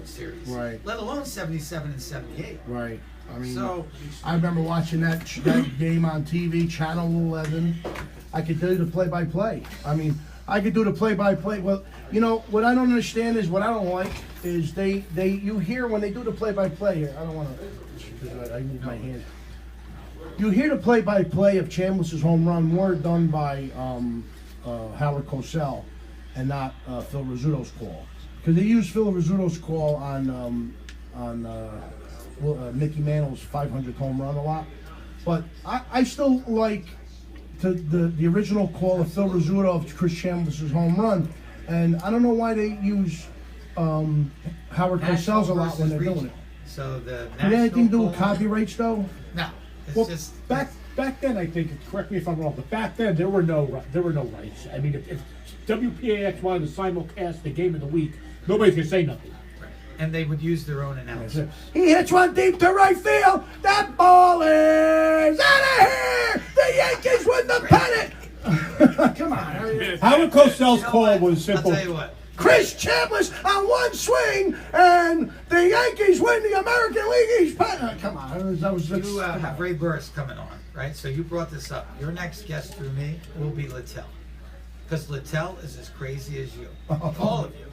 Series. Right. Let alone 77 and 78. Right. I mean, So I remember watching that game on TV, Channel 11. I could do the play-by-play. I mean, I could do the play-by-play. Well, you know, what I don't understand is, what I don't like is you hear when they do the play-by-play here. I don't want to, I move my hand. You hear the play-by-play of Chambliss's home run more done by Howard Cosell and not Phil Rizzuto's call. Because they use Phil Rizzuto's call on Mickey Mantle's 500th home run a lot. But I still like the original call of Phil Rizzuto of Chris Chambliss's home run. And I don't know why they use Howard Cosell's a lot when they're doing it. So the Did anything to do with copyrights though? No. It's Well, just back then, I think. Correct me if I'm wrong, but back then there were no rights. I mean, if WPAX wanted to simulcast the game of the week, nobody's gonna say nothing. and they would use their own announcers. He hits one deep to right field. That ball is out of here. The Yankees win the pennant. Come on. Howard Cosell's call was I'll simple. tell you what. Chris Chambliss on one swing, and the Yankees win the American League East pennant. Come on. That was You have Ray Burris coming on, right? So you brought this up. Your next guest through me will be Littell. Because Littell is as crazy as you. All of you.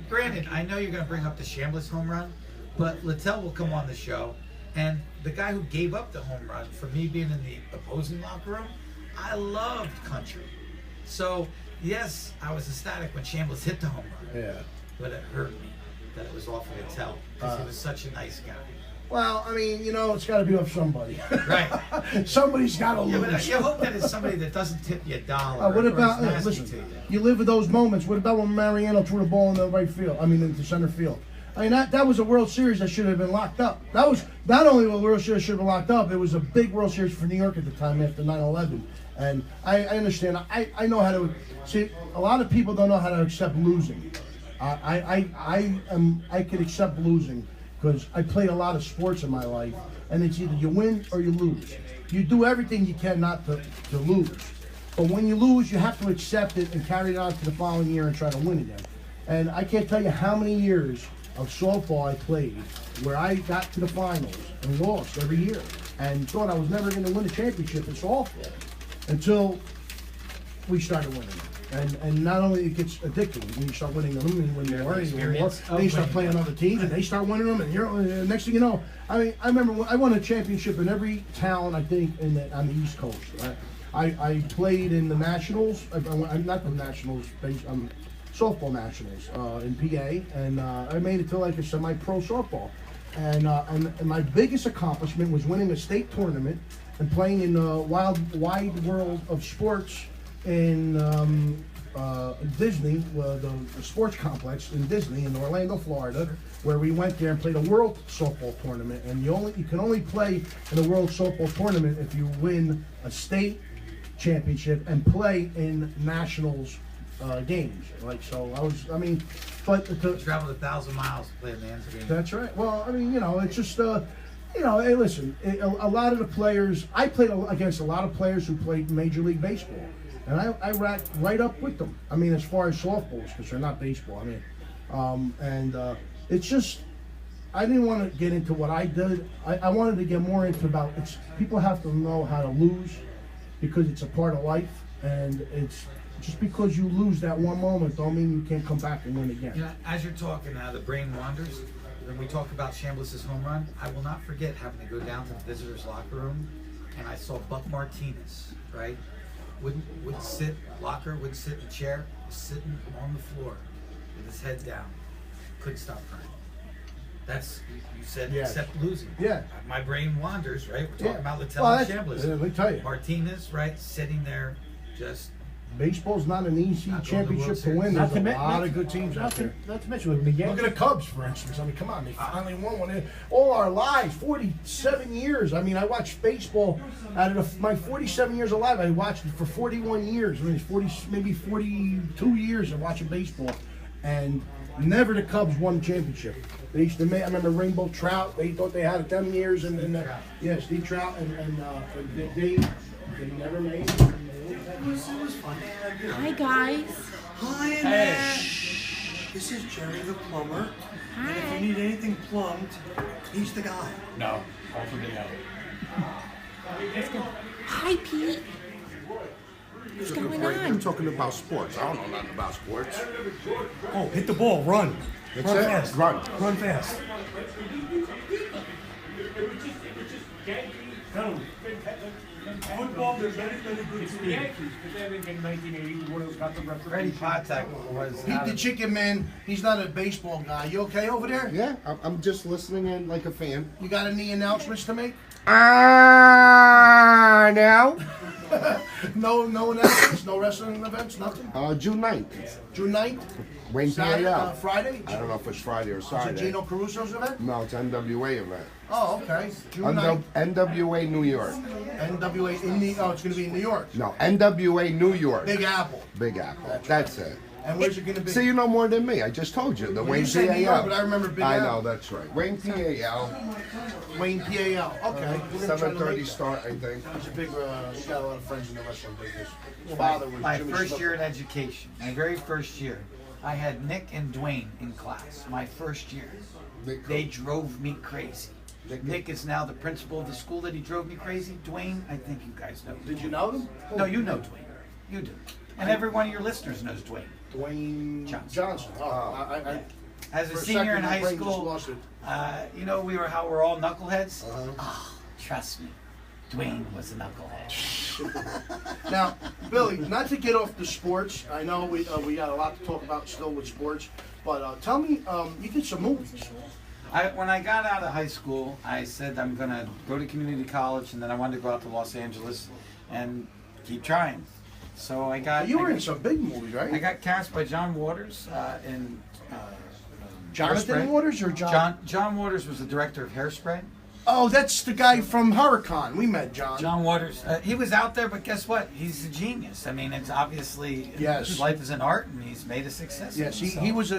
Granted, I know you're going to bring up the Chambliss home run, but Littell will come on the show. And the guy who gave up the home run for me being in the opposing locker room, I loved country. So, yes, I was ecstatic when Chambliss hit the home run. Yeah. But it hurt me that it was off of Littell because he was such a nice guy. Well, I mean, you know, it's got to be off somebody. Right. Somebody's got to Yeah, lose. but you hope that it's somebody that doesn't tip you $1. What about, or is nasty listen, to you. you live with those moments. What about when Mariano threw the ball in the right field? I mean, into center field. I mean, that was a World Series that should have been locked up. That was not only a World Series should have been locked up, it was a big World Series for New York at the time after 9/11. And I understand. I know how to see. A lot of people don't know how to accept losing. I can accept losing because I played a lot of sports in my life, and it's either you win or you lose. You do everything you can not to lose. But when you lose, you have to accept it and carry it on to the following year and try to win again. And I can't tell you how many years of softball I played where I got to the finals and lost every year and thought I was never going to win a championship in softball until we started winning. And not only it gets addicting when you start winning them and when you're learning more, then you start playing other teams and they start winning them, and next thing you know, I mean, I remember I won a championship in every town I think on the East Coast. Right? I played in the Nationals, not the Nationals, softball Nationals in PA, and I made it to like a semi-pro softball. And my biggest accomplishment was winning a state tournament and playing in the wide world of sports in Disney, the sports complex in Disney in Orlando, Florida, where we went there and played a world softball tournament. And you can only play in a world softball tournament if you win a state championship and play in nationals games. Like so, but You traveled 1,000 miles to play in the Anza game. that's right. Well, I mean, you know, it's just hey, listen, a lot of the players, I played against a lot of players who played Major League Baseball. And I racked right up with them. I mean, as far as softballs, because they're not baseball. I mean, it's just, I didn't want to get into what I did. I wanted to get more into people have to know how to lose because it's a part of life. And it's just because you lose that one moment don't mean you can't come back and win again. You know, as you're talking, the brain wanders. When we talk about Chambliss's home run, I will not forget having to go down to the visitors' locker room, and I saw Buck Martinez, right? Wouldn't sit, locker, wouldn't sit in a chair, was sitting on the floor with his head down. Couldn't stop crying. That's, you said, Yes. except losing. Yeah. My brain wanders, right? We're talking Yeah. about Littell Well, and that's- Chambliss. let me tell you. Martinez, right, sitting there, just Baseball's not an easy Not going to the championship World to Series. win. Not There's to a men- lot not- of good teams out there. Not to mention with the Yankees. Look at the Cubs, for instance. I mean, come on, they finally won one. All our lives, 47 years. I mean, I watched baseball out of my 47 years alive. I watched it for 41 years. I mean, maybe 42 years of watching baseball, and never the Cubs won the championship. They used to make. I remember Rainbow Trout. They thought they had it 10 years, and Steve Trout, and they never made it. Hi guys. Hi, Annette. This is Jerry the plumber. And if you you need anything plumbed, he's the guy. No, also they have. Hi, Pete. What's going You're on? talking about sports. I don't know nothing about sports. Oh, hit the ball, run. That's Run it. fast. Run. Run fast. Football, there's many good It's the Yankees, because I think in 1980 one of those got the record. Freddie Patek was. Pete the Chicken Man, he's not a baseball guy. You okay over there? Yeah, I'm just listening in like a fan. You got any announcements to make? Now? No announcements, no wrestling events, nothing? June 9th. June 9th? Wayne Saturday, PAL. Friday? I don't know if it's Friday or Is it Saturday. Gino Caruso's event? No, it's NWA event. Oh, okay. June 9th. NWA New York. NWA in the, oh, it's going to be in New York. No, NWA New York. Big Apple. Big Apple. That's it. And where's it going to be? See, you know more than me. I just told you. The Well, Wayne you said New York, PAL. but I remember Big I Apple. know, that's right. Wayne PAL. Wayne PAL. Okay. We're gonna try to 7:30 make- start, I think. He's a big, he's got a lot of friends in the wrestling business. His father was My Jimmy first Snuka. year in education, my very first year, I had Nick and Dwayne in class. My first year, they drove me crazy. Nick is now the principal of the school that he drove me crazy. Dwayne, I think you guys know. Did you know him? No, you know Dwayne. You do. And every one of your listeners knows Dwayne. Dwayne Johnson. Johnson. Oh, I As a for a senior second, in my high brain just school, lost it. you know how we're all knuckleheads? Oh, trust me, Dwayne was a knucklehead. Now, Billy, not to get off the sports. I know we got a lot to talk about still with sports, but tell me, you did some movies. When I got out of high school, I said I'm going to go to community college, and then I wanted to go out to Los Angeles and keep trying. So I got. You were in some big movies, right? I got cast by John Waters in. Jonathan Hairspray. Waters or John? John Waters was the director of Hairspray. Oh, that's the guy from Hurricane. We met John. John Waters, he was out there, but guess what? He's a genius. I mean, it's obviously Yes. his life is an art, and he's made a success. of Yes, he himself. was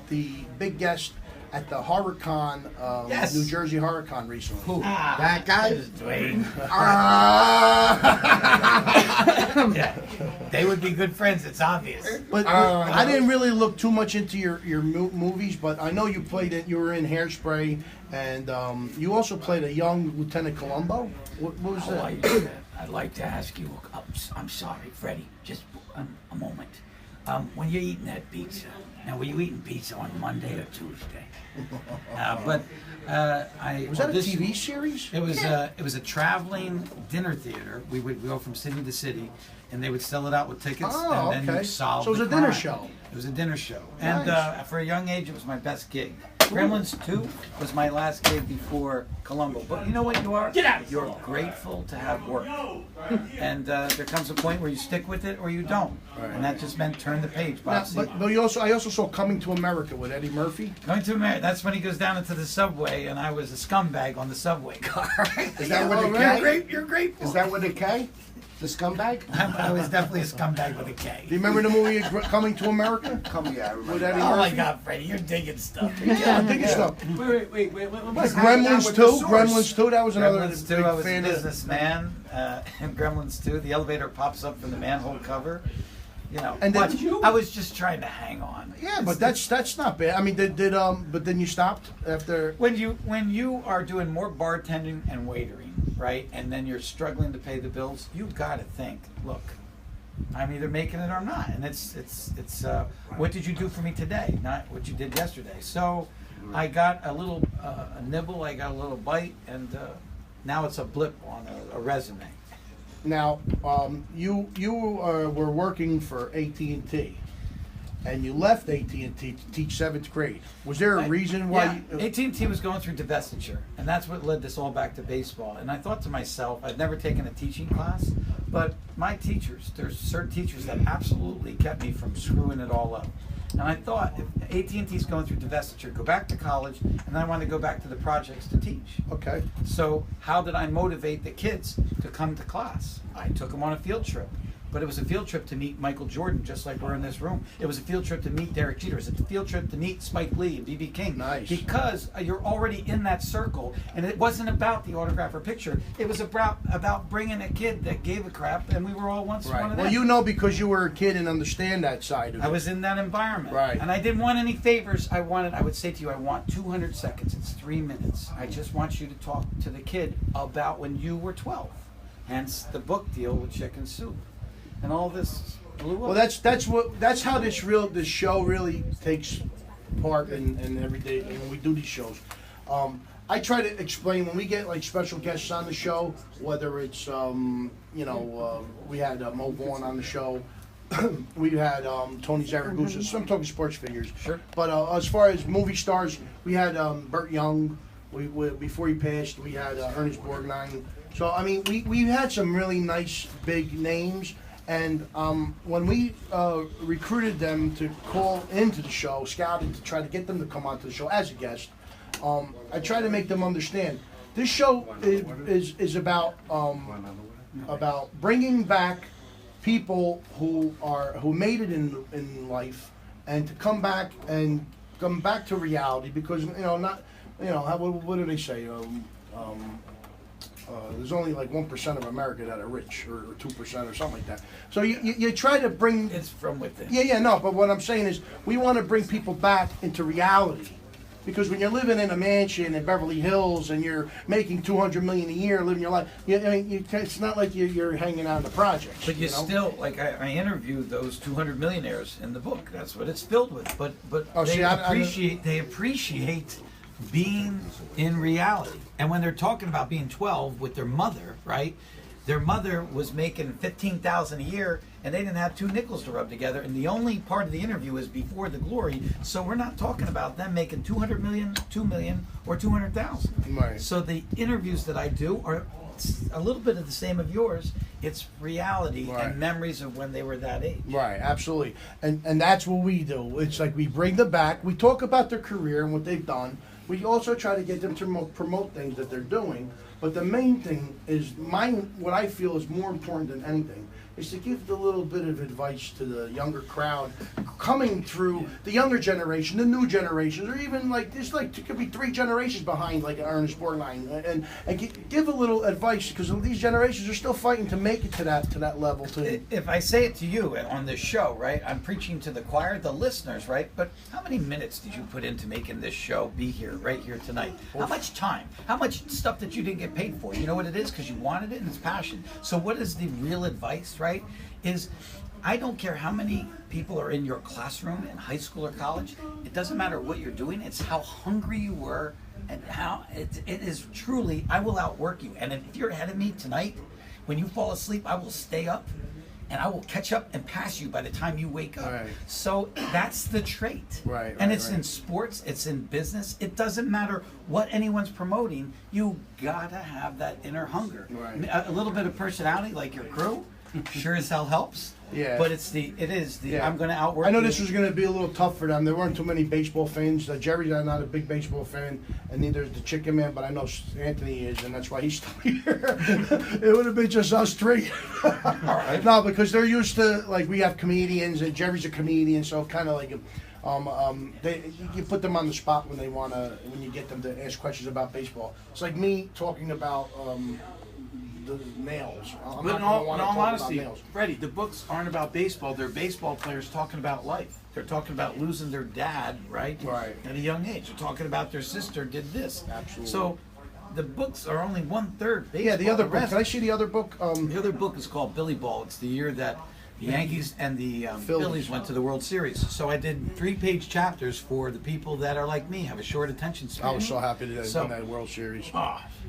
the big guest at the Hurricane, Yes. New Jersey Hurricane recently. Who? That guy? That is Dwayne. Yeah. They would be good friends. It's obvious. But I didn't really look too much into your movies, but I know you played it. You were in Hairspray, and you also played a young Lieutenant Columbo. What was Oh, that? I'd like to ask you. I'm sorry, Freddie. Just a moment. When you're eating that pizza, now were you eating pizza on Monday or Tuesday? Was that a TV series? It was a traveling dinner theater. We would go from city to city, and they would sell it out with tickets, Oh, and then okay. you solve So it was the a dinner crime. show. It was a dinner show, and Nice. for a young age, it was my best gig. Gremlins 2 was my last gig before Columbo. But you know what you are? Get out! You're grateful to have work. And there comes a point where you stick with it or you don't. And that just meant turn the page, Now, Bob. but I also saw Coming to America with Eddie Murphy. Going to America, that's when he goes down into the subway, and I was a scumbag on the subway car. Is that with a K? You're grateful. Is that with a K? The scumbag? I was definitely a scumbag with a K. Do you remember the movie Coming to America? Come here, I remember. With Eddie Oh my Murphy? God, Freddie, you're digging stuff. Yeah, I'm thinking stuff. Wait. Gremlins 2? Gremlins 2? That was another Gremlins 2, big I was a fan of. businessman. In Gremlins 2, the elevator pops up from the manhole cover. You know, And then- I was just trying to hang on. Yeah, but that's not bad. I mean, but then you stopped after. When you are doing more bartending and waitering, right, and then you're struggling to pay the bills, you got to think, look, I'm either making it or I'm not, and it's what did you do for me today, not what you did yesterday. So I got a little a nibble, I got a little bite, and now it's a blip on a resume. Now, you were working for AT&T, and you left AT&T to teach 7th grade. Was there a reason why? Yeah, AT&T was going through divestiture, and that's what led this all back to baseball. And I thought to myself, I'd never taken a teaching class, but my teachers, there's certain teachers that absolutely kept me from screwing it all up. And I thought, if AT&T's going through divestiture, go back to college, and I want to go back to the projects to teach. Okay. So how did I motivate the kids to come to class? I took them on a field trip. but it was a field trip to meet Michael Jordan, just like we're in this room. It was a field trip to meet Derek Jeter. It was a field trip to meet Spike Lee and B.B. King. Nice. Because you're already in that circle, and it wasn't about the autograph or picture. It was about bringing a kid that gave a crap, and we were all once one of them. Well, you know, because you were a kid and understand that side of it. I was in that environment. Right. And I didn't want any favors. I would say to you, I want 200 seconds. It's 3 minutes. I just want you to talk to the kid about when you were 12. Hence the book deal with Chicken Soup. And all this blew up. Well, that's how this show really takes part in every day when we do these shows. I try to explain when we get like special guests on the show, whether it's we had Mo Vaughn on the show. We had Tony Zaragoza. So I'm talking sports figures. Sure. But as far as movie stars, we had Burt Young. We before he passed, we had Ernest Borgnine. So I mean, we had some really nice big names. And when we recruited them to call into the show, scouted to try to get them to come onto the show as a guest, I try to make them understand this show is about bringing back people who made it in life, and to come back to reality, because what do they say? There's only like 1% of America that are rich, or 2% or something like that. So you try to bring. It's from within. No. But what I'm saying is, we want to bring people back into reality, because when you're living in a mansion in Beverly Hills and you're making $200 million a year, living your life, it's not like you're hanging out in the projects. But you still, like I interviewed those 200 millionaires in the book. That's what it's filled with. But they appreciate being in reality. And when they're talking about being 12 with their mother, right? Their mother was making $15,000 a year, and they didn't have 2 nickels to rub together. And the only part of the interview is before the glory. So we're not talking about them making 200 million, 2 million, or 200,000. Right. So the interviews that I do are a little bit of the same of yours. It's reality and memories of when they were that age. Right, absolutely. And that's what we do. It's like we bring them back. We talk about their career and what they've done. We also try to get them to promote things that they're doing. But the main thing is, what I feel is more important than anything, is to give a little bit of advice to the younger crowd coming through, the younger generation, the new generations, or even it could be 3 generations behind, like Ernest Borgnine, and give a little advice, because these generations are still fighting to make it to that level. If I say it to you on this show, right, I'm preaching to the choir, the listeners, right, but how many minutes did you put into making this show be here, right here tonight? How much time? How much stuff that you didn't get paid for? You know what it is? Because you wanted it and it's passion. So what is the real advice, right? Is I don't care how many people are in your classroom in high school or college. It doesn't matter what you're doing. It's how hungry you were, and how it is truly, I will outwork you. And if you're ahead of me tonight, when you fall asleep, I will stay up and I will catch up and pass you by the time you wake up. Right. So that's the trait. Right. And it's in sports, it's in business. It doesn't matter what anyone's promoting. You gotta have that inner hunger. Right. A little bit of personality, like your crew, sure as hell helps. Yeah. But I'm going to outwork. I know you. this was going to be a little tough for them. There weren't too many baseball fans. Jerry's not a big baseball fan, and neither is the Chicken Man, but I know Anthony is, and that's why he's still here. It would have been just us 3. All right. No, because they're used to, like, we have comedians, and Jerry's a comedian, so kind of like, you put them on the spot when you get them to ask questions about baseball. It's like me talking about the nails. But in all honesty, Freddie, the books aren't about baseball. They're baseball players talking about life. They're talking about losing their dad, right? Right. At a young age. They're talking about their sister did this. Absolutely. So the books are only 1/3 baseball. Yeah, the other book. rest- Can I see the other book? The other book is called Billy Ball. It's the year that the Yankees and the Phillies went to the World Series. So I did 3-page chapters for the people that are like me, have a short attention span. I was so happy to So- win that World Series.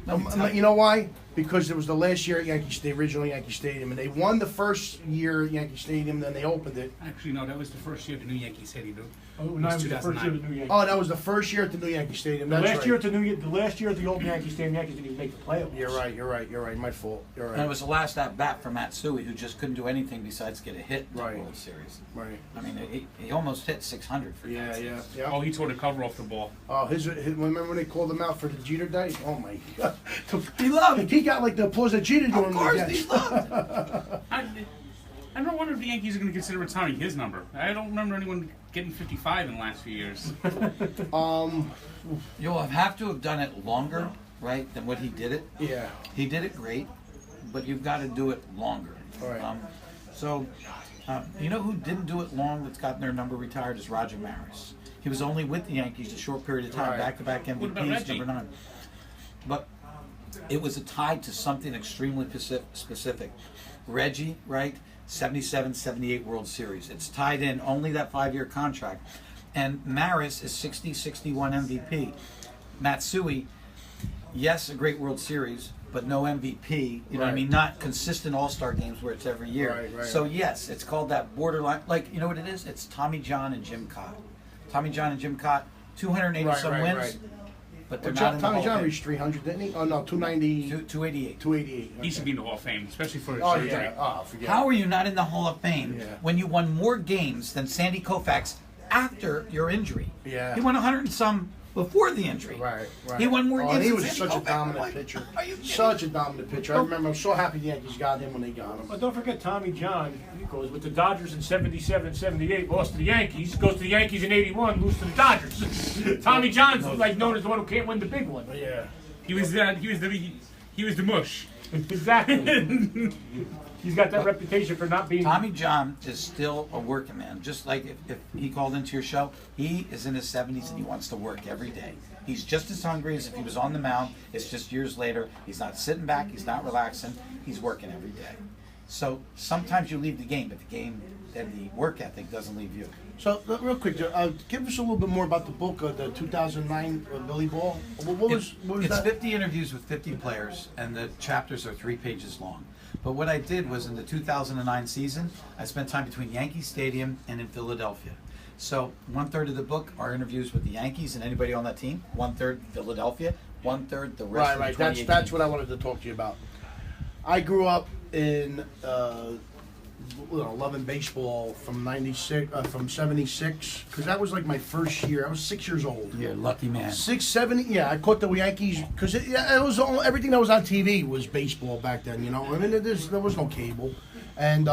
You You know why? Because it was the last year at the original Yankee Stadium, and they won the first year at Yankee Stadium, then they opened it. Actually, no, that was the first year the new Yankee Stadium. Oh, no, it was the first year of the new Yankee. Oh, that was the first year at the new Yankee Stadium. The That's last right. year at the last year at the old Yankee Stadium, Yankees didn't even make the playoffs. You're right. My fault. You're right. And it was the last at bat for Matt Suey, who just couldn't do anything besides get a hit in Right. the World Series. Right. I mean, he almost hit 600 for Yeah. Oh, he tore the cover off the ball. Oh, remember when they called him out for the Jeter day? Oh my God. He loved it. He got like the applause that Jeter Of normally course, gets. he loved it. I don't wonder if the Yankees are going to consider retiring his number. I don't remember anyone getting 55 in the last few years. You'll have to have done it longer, right, than what he did it. Yeah. He did it great, but you've got to do it longer. All right. You know who didn't do it long that's gotten their number retired is Roger Maris. He was only with the Yankees a short period of time, Right. back-to-back What about MVPs, Reggie? number 9. But it was tied to something extremely specific. Reggie, right, 77, 78 World Series. It's tied in only that 5-year contract. And Maris is 60, 61 MVP. Matsui, yes, a great World Series, but no MVP. You know what I Right. mean? Not consistent All-Star games where it's every year. Right. So yes, it's called that borderline. Like, you know what it is? It's Tommy John and Jim Cott. Tommy John and Jim Cott, 280 some wins, Right. but they're Well, not in the Tommy Hall John of Fame. reached 300, didn't he? Oh no, 290, 288. 288. He should be in the Hall of Fame, especially for his Oh surgery. yeah. Oh, forget. How are you not in the Hall of Fame Yeah. when you won more games than Sandy Koufax after your injury? Yeah. He won 100 and some before the injury. Right. He won more Oh, games and he than was Sandy such a Koufax. dominant Like, pitcher. Are you kidding? Such a dominant pitcher. I remember. I'm so happy the Yankees got him when they got him. But don't forget Tommy John. He goes with the Dodgers in 77 and 78, lost to the Yankees. Goes to the Yankees in 81, lose to the Dodgers. Tommy John's like known as the one who can't win the big one. Yeah. He was the mush. Exactly. He's got that reputation for not being. Tommy John is still a working man. Just like if he called into your show, he is in his 70s and he wants to work every day. He's just as hungry as if he was on the mound. It's just years later. He's not sitting back. He's not relaxing. He's working every day. So sometimes you leave the game, but the game and the work ethic doesn't leave you. So real quick, give us a little bit more about the book, the 2009 Billy Ball. What was It's that? 50 interviews with 50 players, and the chapters are 3 pages long. But what I did was in the 2009 season, I spent time between Yankee Stadium and in Philadelphia. So 1/3 of the book are interviews with the Yankees and anybody on that team. 1/3 Philadelphia. 1/3 the rest. Right. Of the That's 2018. what I wanted to talk to you about. I grew up in loving baseball from '96, from '76, because that was like my first year. I was 6 years old. You're a lucky man. 6, 7, yeah. I caught the Yankees because it was everything that was on TV was baseball back then. You know, I mean, there was no cable, and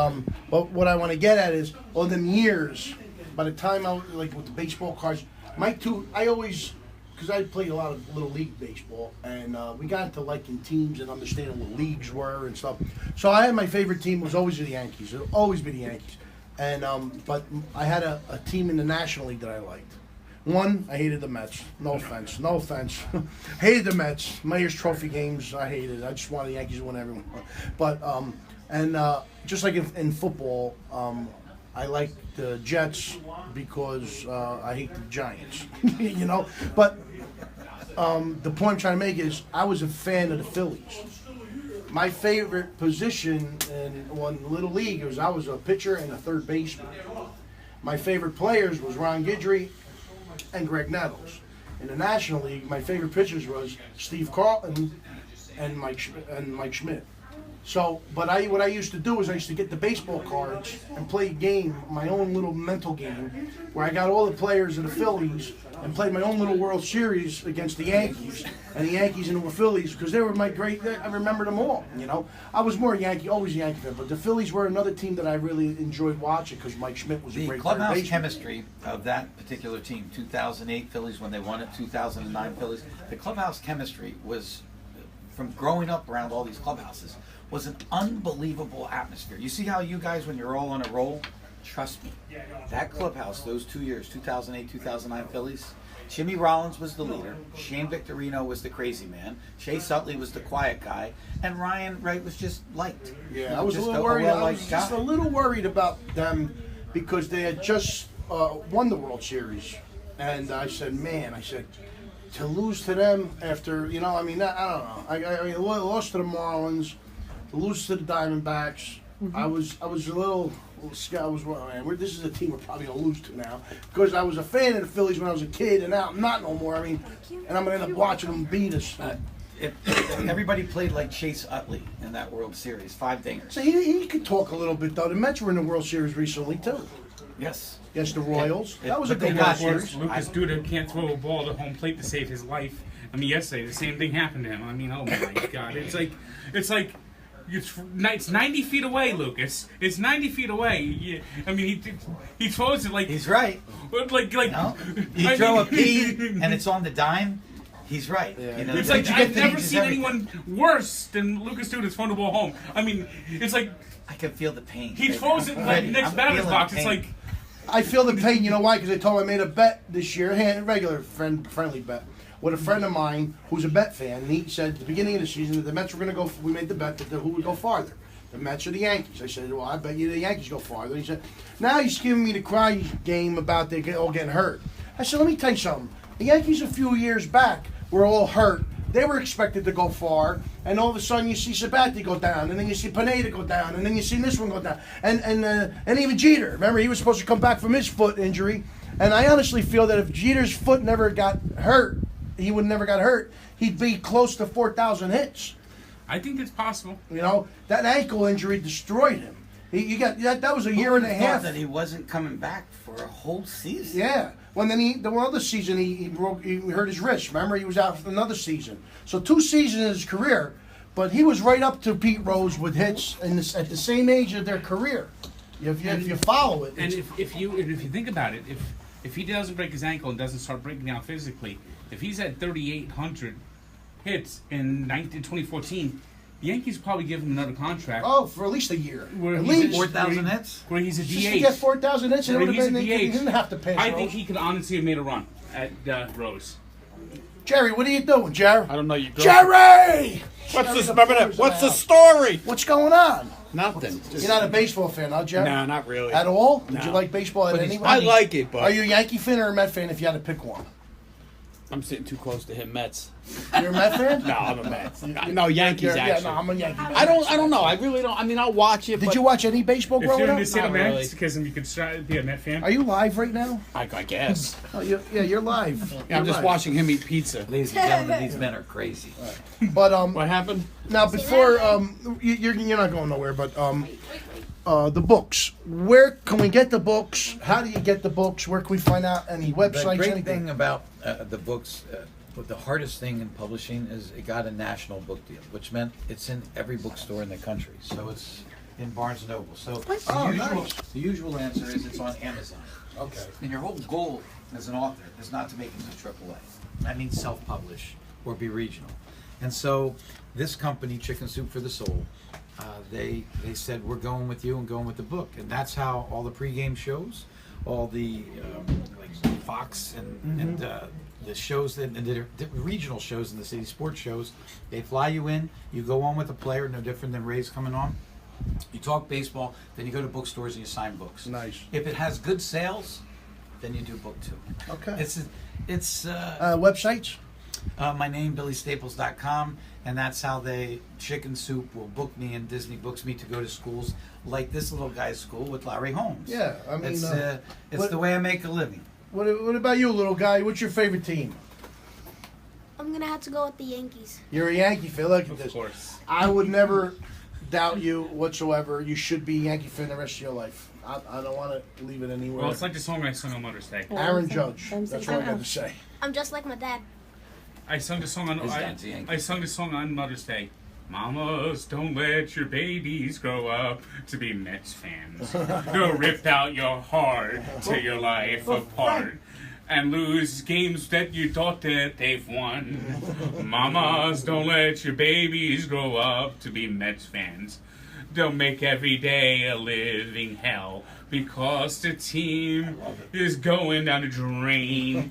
but what I want to get at is all them years. By the time I was like with the baseball cards, I always. Because I played a lot of little league baseball, and we got into liking teams and understanding what leagues were and stuff. So I had my favorite team was always the Yankees. It'll always be the Yankees. And but I had a team in the National League that I liked. One, I hated the Mets. No offense. Hated the Mets. Mayor's Trophy games, I hated. I just wanted the Yankees to win everyone. But just like in football, I like the Jets because I hate the Giants, you know. But the point I'm trying to make is I was a fan of the Phillies. My favorite position in one little league was I was a pitcher and a third baseman. My favorite players was Ron Guidry and Greg Nettles. In the National League, my favorite pitchers was Steve Carlton and Mike Schmidt. So, but what I used to do is I used to get the baseball cards and play a game, my own little mental game, where I got all the players of the Phillies and played my own little World Series against the Yankees and the Yankees and the Phillies because they were my great. I remember them all. You know, I was more always a Yankee fan, but the Phillies were another team that I really enjoyed watching because Mike Schmidt was a The great clubhouse third baseman. chemistry of that particular team, 2008 Phillies when they won it, 2009 Phillies, the clubhouse chemistry was, from growing up around all these clubhouses, was an unbelievable atmosphere. You see how you guys, when you're all on a roll, trust me, that clubhouse, those 2 years, 2008, 2009 Phillies, Jimmy Rollins was the leader, Shane Victorino was the crazy man, Chase Utley was the quiet guy, and Ryan Wright was just liked. Yeah, I was Just a little worried. I well-liked was just guy. a little worried about them because they had just won the World Series, and I said, to lose to them after, you know, I mean, I don't know. I lost to the Marlins, to lose to the Diamondbacks. I was a little scared. I was, man, this is a team we're probably gonna lose to now because I was a fan of the Phillies when I was a kid, and now I'm not no more. I mean, and I'm gonna end up watching them beat us. If everybody played like Chase Utley in that World Series, 5 dingers. So he could talk a little bit though. The Mets were in the World Series recently too, Yes. against the Royals. That was a But they good got World his- Series. Lucas Duda can't throw a ball to home plate to save his life. I mean, yesterday the same thing happened to him. I mean, oh my God, it's like It's 90 feet away, Lucas. It's 90 feet away. I mean, he throws it like He's right. Like No? You throw a pea and it's on the dime. He's right. Yeah. You know, It's the like pitch I've never changes seen everything. anyone worse than Lucas doing his phone ball home. I mean, it's like I can feel the pain. he baby. throws it I'm like ready. next I'm batter's feeling box. the It's pain. like I feel the pain. You know why? Because I told him I made a bet this year, a regular friendly bet, with a friend of mine who's a Bet fan. And he said at the beginning of the season that the Mets were going to go. We made the bet that who would go farther, the Mets or the Yankees. I said, well, I bet you the Yankees go farther. He said, now he's giving me the cry game about they all getting hurt. I said, let me tell you something. The Yankees a few years back were all hurt. They were expected to go far, and all of a sudden you see Sabathia go down, and then you see Pineda go down, and then you see this one go down, and even Jeter. Remember, he was supposed to come back from his foot injury, and I honestly feel that if Jeter's foot never got hurt, he would never got hurt. He'd be close to 4,000 hits. I think it's possible. You know, that ankle injury destroyed him. You got that was a year and a Who thought half. that he wasn't coming back for a whole season. Yeah. Well, then the other season he hurt his wrist. Remember, he was out for another season. So 2 seasons in his career, but he was right up to Pete Rose with hits at the same age of their career. If you follow it, And if you think about it, if he doesn't break his ankle and doesn't start breaking down physically, if he's at 3,800 hits in 2014, the Yankees probably give him another contract. oh, for at least a year, Where at he's least 4,000 hits? where he's a just to DH. get 4,000 hits, it Where would he's have a been. He DH. didn't have to pass. I think Rose. he could honestly have made a run at Rose. Jerry, what are you doing, Jerry? I don't know you. Jerry, What's this? What's the story? what's going on? Nothing. You're not a baseball fan, huh, Jerry? No, not really. At all? Did No. you like baseball at any I point? like it, but Are you a Yankee fan or a Met fan if you had to pick one? I'm sitting too close to him. Mets. You're a Met fan? No, I'm a Mets. No, Yankees. Yeah, Actually, no, I'm a Yankee fan. I don't know. I really don't. I mean, I'll watch it. Did but you watch any baseball If growing you're up? in the state of Not really. Mets, because you could be a Met fan. Are you live right now? I guess. Oh, you're live. Yeah, I'm You're just live. watching him eat pizza. Ladies and gentlemen, these men are crazy. But What happened? now before you're not going nowhere. But the books. Where can we get the books? How do you get the books? Where can we find out any websites? The great anything? thing about the books, the hardest thing in publishing is it got a national book deal, which meant it's in every bookstore in the country. So it's in Barnes & Noble. So the usual answer is it's on Amazon. Okay. And your whole goal as an author is not to make it to AAA. That means self-publish or be regional. And so this company, Chicken Soup for the Soul, they said, we're going with you and going with the book. And that's how all the pregame shows, all the like Fox and the shows, and the regional shows and the city sports shows, they fly you in, you go on with a player, no different than Ray's coming on. You talk baseball, then you go to bookstores and you sign books. Nice. If it has good sales, then you do book 2. Okay. It's Websites? my name, BillyStaples.com, and that's how Chicken Soup will book me, and Disney books me to go to schools like this little guy's school with Larry Holmes. Yeah, I mean, it's what- the way I make a living. What about you, little guy? What's your favorite team? I'm gonna have to go with the Yankees. You're a Yankee fan. Look at Of this. course. I would never doubt you whatsoever. You should be a Yankee fan the rest of your life. I don't want to leave it anywhere. Well, it's like the song I sung on Mother's Day. Aaron Judge. That's all I got to say. I'm just like my dad. I sung the song on I sung the song on Mother's Day. Mamas, don't let your babies grow up to be Mets fans. They'll rip out your heart, tear your life apart, and lose games that you thought that they've won. Mamas, don't let your babies grow up to be Mets fans. They'll make every day a living hell because the team is going down the drain.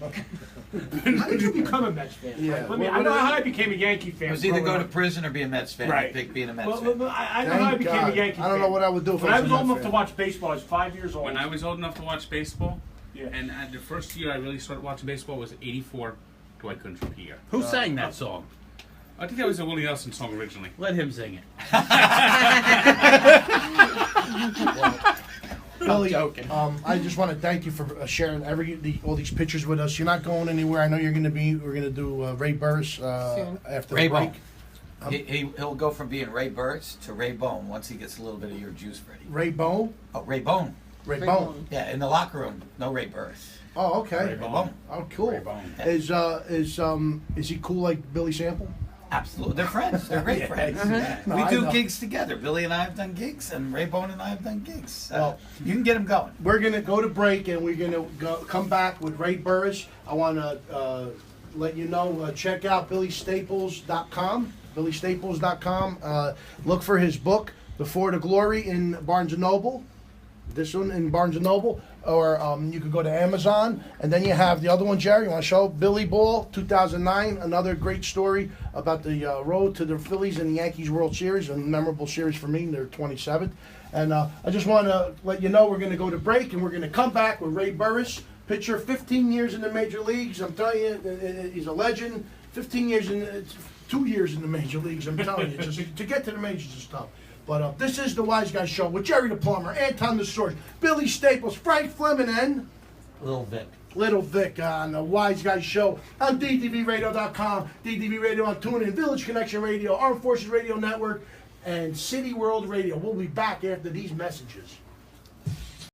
How did you become a Mets fan? Yeah. I mean, I know how I became a Yankee fan. It was either go growing to up. prison or be a Mets fan. Right. I picked being a Mets Well, fan. I know how I Thank became God. a Yankee fan. I don't know what I would do if When I I was was a old Mets enough to fan. watch baseball, I was 5 years old. When I was old enough to watch baseball, Yeah. and the first year I really started watching baseball was '84 to I couldn't repeat. Who sang that song? I think that was a Willie Nelson song originally. Let him sing it. Billy, joking. I just want to thank you for sharing all these pictures with us. You're not going anywhere. I know we're going to do Ray Burris after Ray the break. Bone. He'll go from being Ray Burris to Ray Bone once he gets a little bit of your juice, Freddie. Ray Bone? Oh, Ray Bone. Ray Bone. Yeah, in the locker room, no Ray Burris. Oh, okay. Ray Bone. Oh, cool. Ray Bone. Is he cool like Billy Sample? Absolutely, they're friends. They're great friends. No, We I do know. gigs together. Billy and I have done gigs, and Ray Bone and I have done gigs. Well, You can get them going. We're gonna go to break, and we're gonna come back with Ray Burris. I want to let you know, check out BillyStaples.com. BillyStaples.com. Look for his book, The Ford of Glory, in Barnes & Noble. This one in Barnes & Noble. Or you could go to Amazon. And then you have the other one, Jerry. You want to show? Billy Ball, 2009. Another great story about the road to the Phillies and the Yankees World Series. A memorable series for me. They're 27th. And I just want to let you know we're going to go to break, and we're going to come back with Ray Burris. Pitcher, 15 years in the major leagues. I'm telling you, he's a legend. 15 years in, 2 years in the major leagues. I'm telling you, just to get to the majors is tough. But this is the Wiseguyz Show with Jerry the Plumber, Anton the Source, Billy Staples, Frank Fleming, and Little Vic. Little Vic on the Wiseguyz Show on DDVRadio.com, DDV Radio on TuneIn, Village Connection Radio, Armed Forces Radio Network, and City World Radio. We'll be back after these messages.